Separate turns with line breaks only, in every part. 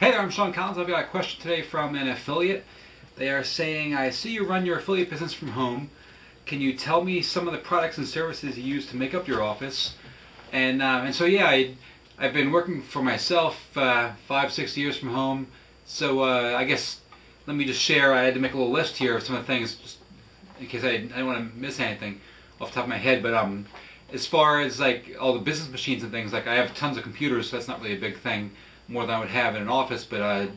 Hey there, I'm Sean Collins. I've got a question today from an affiliate. They are saying, I see you run your affiliate business from home. Can you tell me some of the products and services you use to make up your office? And so yeah, I've been working for myself 5-6 years from home. So I guess let me just share. I had to make a little list here of some of the things, just in case I don't want to miss anything off the top of my head. But as far as like all the business machines and things, like I have tons of computers, so that's not really a big thing, more than I would have in an office. But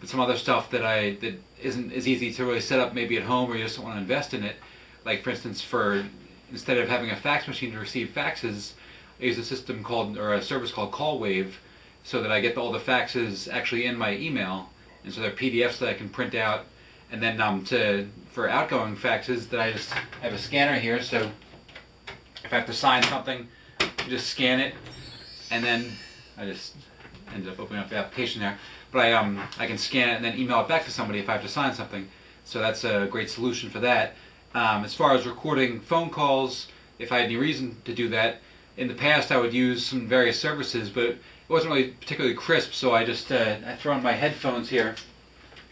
some other stuff that isn't as easy to really set up maybe at home, or you just don't want to invest in it. Like for instance, instead of having a fax machine to receive faxes, I use a system called, or a service called CallWave, so that I get all the faxes actually in my email, and so they're PDFs that I can print out. And then for outgoing faxes, that I just have a scanner here, so if I have to sign something, I just scan it, and then I just ended up opening up the application there. But I can scan it and then email it back to somebody if I have to sign something. So that's a great solution for that. As far as recording phone calls, if I had any reason to do that, in the past I would use some various services, but it wasn't really particularly crisp. So I just I throw on my headphones here,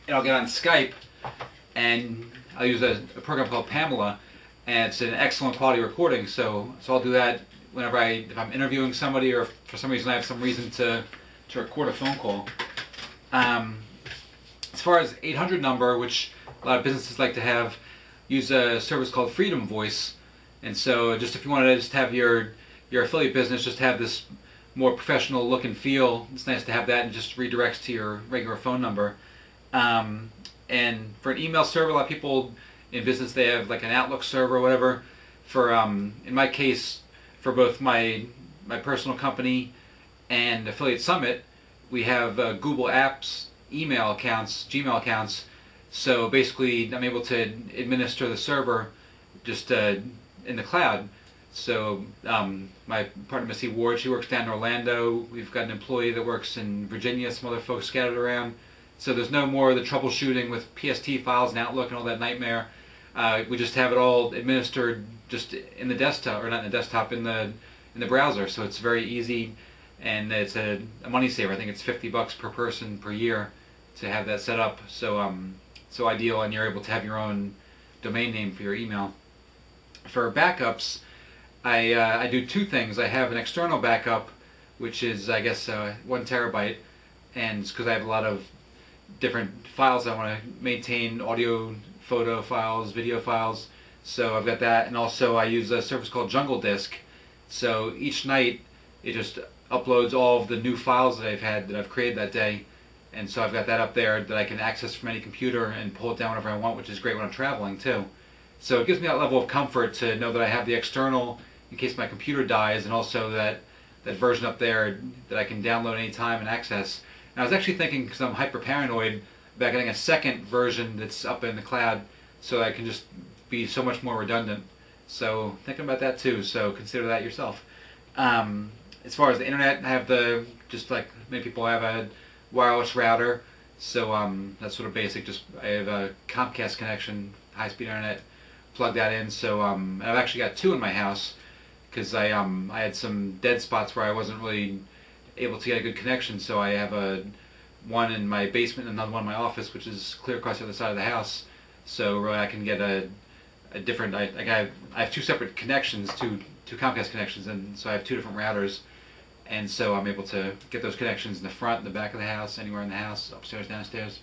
and I'll get on Skype, and I'll use a program called Pamela, and it's an excellent quality recording. So I'll do that whenever if I'm interviewing somebody, or if for some reason I have some reason to record a phone call. As far as 800 number, which a lot of businesses like to have, use a service called FreedomVOICE. And so just if you want to just have your affiliate business just have this more professional look and feel, it's nice to have that, and just redirects to your regular phone number. And for an email server, a lot of people in business, they have like an Outlook server or whatever. For in my case, for both my personal company and Affiliate Summit, we have Google Apps email accounts, Gmail accounts. So basically, I'm able to administer the server just in the cloud. So my partner, Missy Ward, she works down in Orlando. We've got an employee that works in Virginia, some other folks scattered around. So there's no more of the troubleshooting with PST files and Outlook and all that nightmare. We just have it all administered just in the desktop, or not in the desktop, in the browser. So it's very easy, and it's a money saver. I think it's $50 per person per year to have that set up. So ideal, and you're able to have your own domain name for your email. For backups, I do two things. I have an external backup, which is, I guess, 1 terabyte, and it's because I have a lot of different files I want to maintain: audio, photo files, video files. So I've got that, and also I use a service called Jungle Disk. So each night it just uploads all of the new files that I've created that day, and so I've got that up there that I can access from any computer and pull it down whenever I want, which is great when I'm traveling too. So it gives me that level of comfort to know that I have the external in case my computer dies, and also that version up there that I can download anytime and access. And I was actually thinking, because I'm hyper paranoid, about getting a second version that's up in the cloud, so I can just be so much more redundant. So thinking about that too, so consider that yourself. As far as the internet, I have just like many people, I have a wireless router. So that's sort of basic. Just I have a Comcast connection, high-speed internet, plug that in. So I've actually got two in my house, because I had some dead spots where I wasn't really able to get a good connection. So I have one in my basement and another one in my office, which is clear across the other side of the house. So really I can get a different. I have two separate connections, two Comcast connections, and so I have two different routers. And so I'm able to get those connections in the front and the back of the house, anywhere in the house, upstairs, downstairs.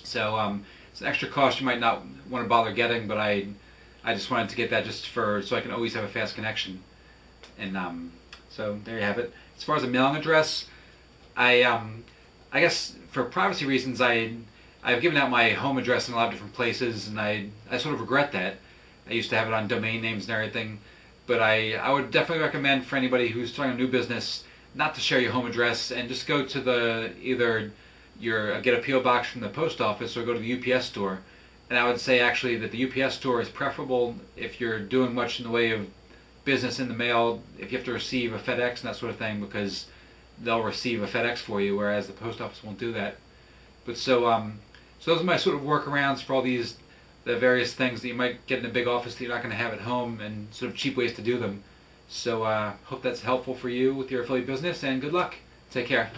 So it's an extra cost you might not want to bother getting, but I just wanted to get that just so I can always have a fast connection. And so there you have it. As far as a mailing address, I guess for privacy reasons, I've given out my home address in a lot of different places, and I sort of regret that. I used to have it on domain names and everything. But I would definitely recommend for anybody who's starting a new business not to share your home address, and just go to either get a P.O. box from the post office, or go to the UPS store. And I would say actually that the UPS store is preferable if you're doing much in the way of business in the mail, if you have to receive a FedEx and that sort of thing, because they'll receive a FedEx for you, whereas the post office won't do that. But so those are my sort of workarounds for all the various things that you might get in a big office that you're not going to have at home, and sort of cheap ways to do them. So hope that's helpful for you with your affiliate business, and good luck. Take care.